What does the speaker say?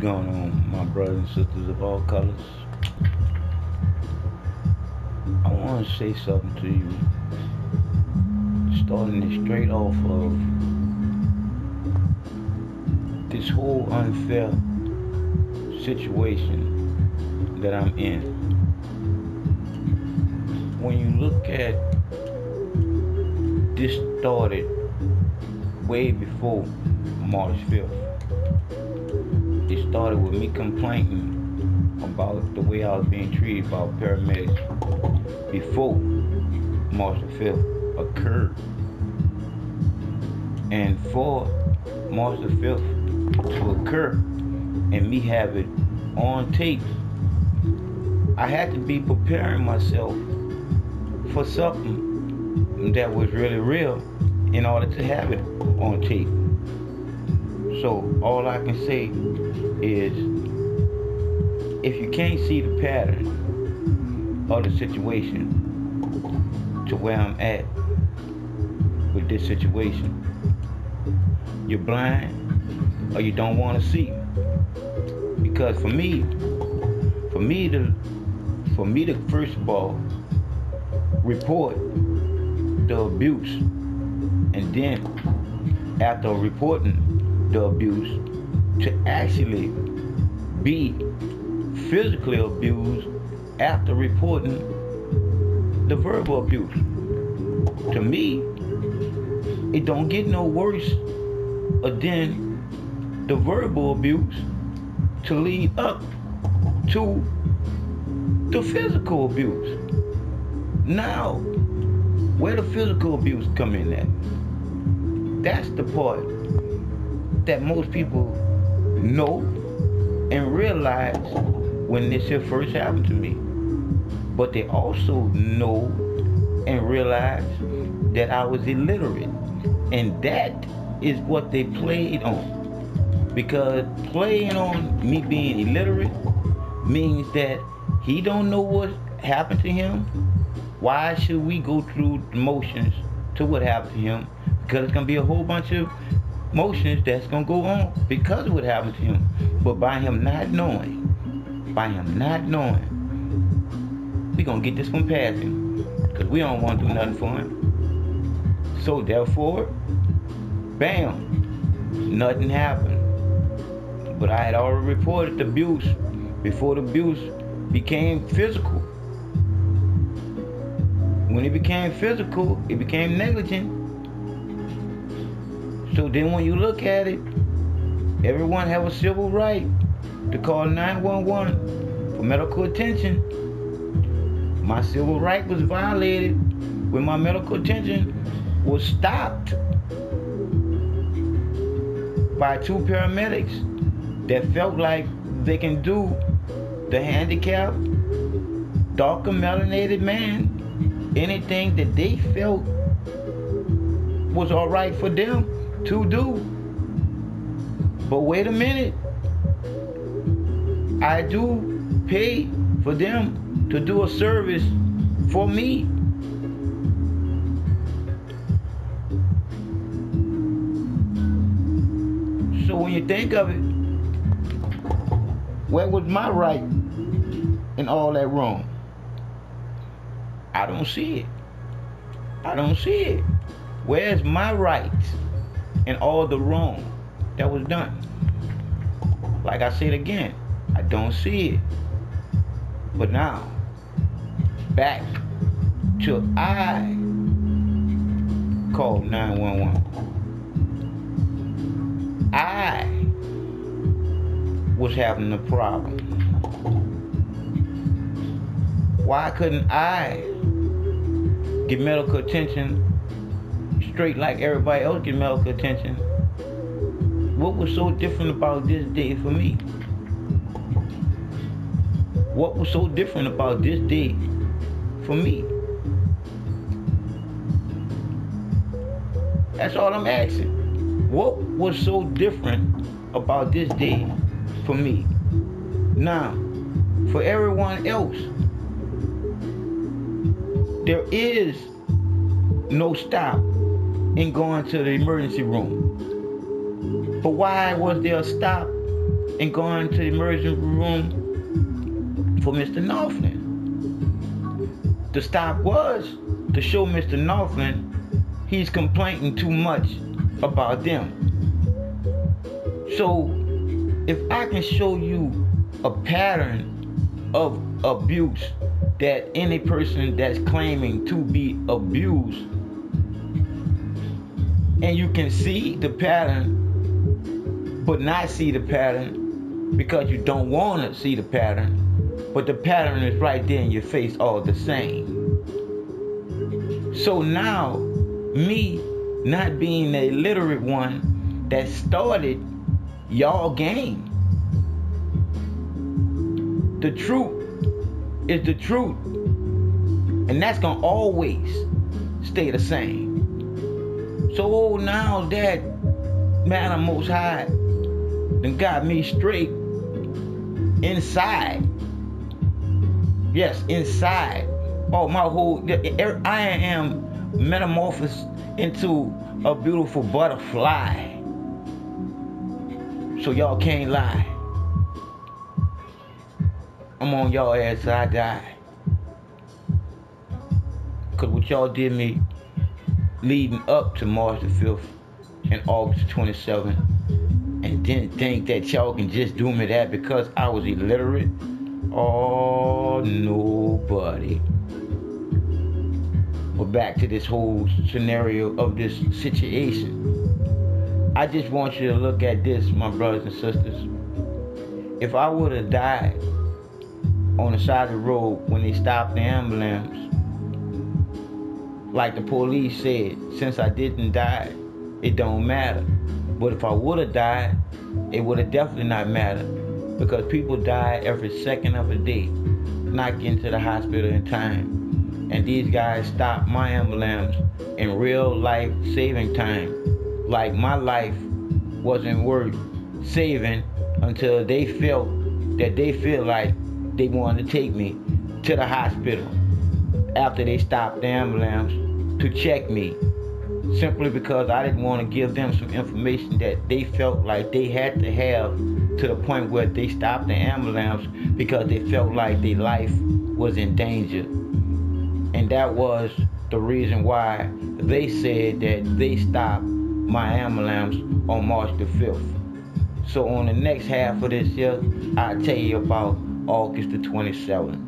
going on, my brothers and sisters of all colors? I want to say something to you, starting it straight off of this whole unfair situation that I'm in. When you look at this, started way before March 5th. It started with me complaining about the way I was being treated by paramedics before March 5th occurred. And for March 5th to occur and me have it on tape, I had to be preparing myself for something that was really real in order to have it on tape. So all I can say is, if you can't see the pattern of the situation to where I'm at with this situation, you're blind or you don't want to see. Because for me to first of all report the abuse, and then after reporting the abuse, to actually be physically abused after reporting the verbal abuse. To me, it don't get no worse than the verbal abuse to lead up to the physical abuse. Now, where the physical abuse come in at? That's the part that most people know and realize when this shit first happened to me. But they also know and realize that I was illiterate. And that is what they played on. Because playing on me being illiterate means that he don't know what happened to him. Why should we go through the motions to what happened to him? Because it's going to be a whole bunch of motions that's going to go on because of what happened to him. But by him not knowing, we going to get this one past him. Because we don't want to do nothing for him. So therefore, bam, nothing happened. But I had already reported the abuse before the abuse became physical. When it became physical, it became negligent. So then when you look at it, everyone have a civil right to call 911 for medical attention. My civil right was violated when my medical attention was stopped by two paramedics that felt like they can do the handicapped, darker melanated man anything that they felt was all right for them to do. But wait a minute, I do pay for them to do a service for me. So when you think of it, where was my right in all that wrong? I don't see it. I don't see it. Where's my right in all the wrong that was done? Like I said again, I don't see it. But now, back to I called 911. I was having a problem. Why couldn't I get medical attention straight like everybody else get medical attention? What was so different about this day for me? What was so different about this day for me? That's all I'm asking. What was so different about this day for me? Now, for everyone else, there is no stop in going to the emergency room. But why was there a stop and going to the emergency room for Mr. Northland. The stop was to show Mr. Northland he's complaining too much about them. So if I can show you a pattern of abuse that any person that's claiming to be abused, and you can see the pattern but not see the pattern because you don't want to see the pattern, but the pattern is right there in your face all the same. So now, me not being a literate one that started y'all game, the truth is the truth, and that's gonna always stay the same. So now that man Most High done got me straight inside. Yes, inside. Oh, my whole, I am metamorphosed into a beautiful butterfly. So y'all can't lie. I'm on y'all ass till I die. Cause what y'all did me leading up to March the 5th and August 27th, and didn't think that y'all can just do me that because I was illiterate. Oh, nobody. But back to this whole scenario of this situation. I just want you to look at this, my brothers and sisters. If I would have died on the side of the road when they stopped the ambulance, like the police said, since I didn't die, it don't matter. But if I would have died, it would have definitely not mattered, because people die every second of the day, not getting to the hospital in time. And these guys stopped my ambulance in real life saving time. Like my life wasn't worth saving until they felt that they feel like they wanted to take me to the hospital after they stopped the ambulance to check me, simply because I didn't want to give them some information that they felt like they had to have, to the point where they stopped the ambulance because they felt like their life was in danger. And that was the reason why they said that they stopped my ambulance on March the 5th. So on the next half of this year, I'll tell you about August the 27th.